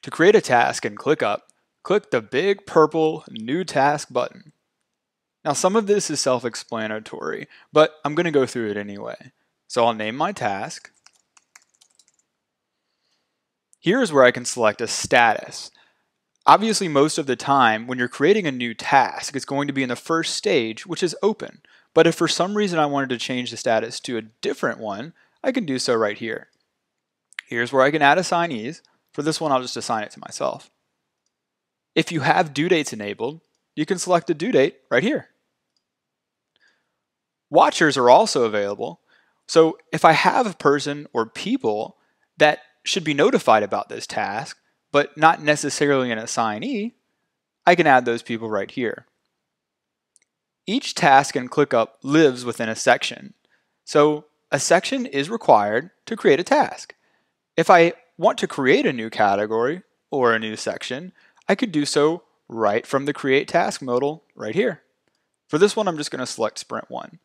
To create a task in ClickUp, click the big purple New Task button. Now some of this is self-explanatory, but I'm going to go through it anyway. So I'll name my task. Here's where I can select a status. Obviously, most of the time, when you're creating a new task, it's going to be in the first stage, which is open. But if for some reason I wanted to change the status to a different one, I can do so right here. Here's where I can add assignees. For this one, I'll just assign it to myself. If you have due dates enabled, you can select the due date right here. Watchers are also available. So if I have a person or people that should be notified about this task, but not necessarily an assignee, I can add those people right here. Each task in ClickUp lives within a section. So a section is required to create a task. If I want to create a new category or a new section, I could do so right from the Create Task modal right here. For this one, I'm just going to select Sprint 1.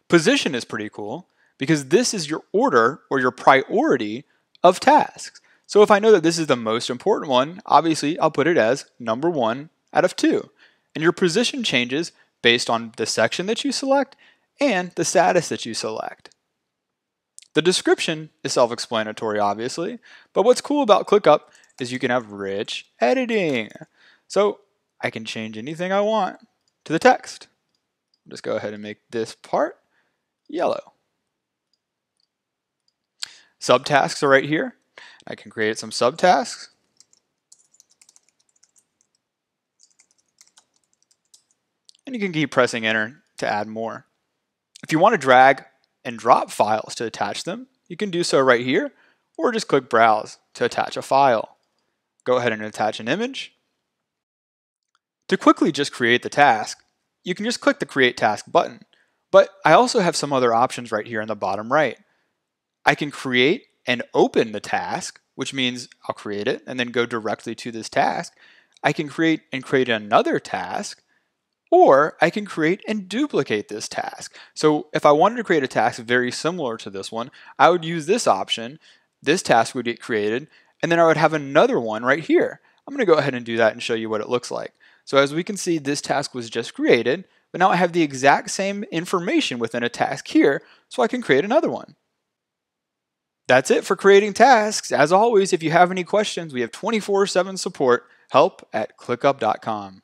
Position is pretty cool because this is your order or your priority of tasks. So if I know that this is the most important one, obviously I'll put it as number 1 out of 2. And your position changes based on the section that you select and the status that you select. The description is self-explanatory, obviously, but what's cool about ClickUp is you can have rich editing. So I can change anything I want to the text. Just go ahead and make this part yellow. Subtasks are right here. I can create some subtasks. And you can keep pressing enter to add more. If you want to drag and drop files to attach them, you can do so right here, or just click Browse to attach a file. Go ahead and attach an image. To quickly just create the task, you can just click the Create Task button. But I also have some other options right here in the bottom right. I can create and open the task, which means I'll create it and then go directly to this task. I can create another task, or I can create and duplicate this task. So if I wanted to create a task very similar to this one, I would use this option. This task would get created, and then I would have another one right here. I'm going to go ahead and do that and show you what it looks like. So as we can see, this task was just created, but now I have the exact same information within a task here, so I can create another one. That's it for creating tasks. As always, if you have any questions, we have 24/7 support. Help@clickup.com.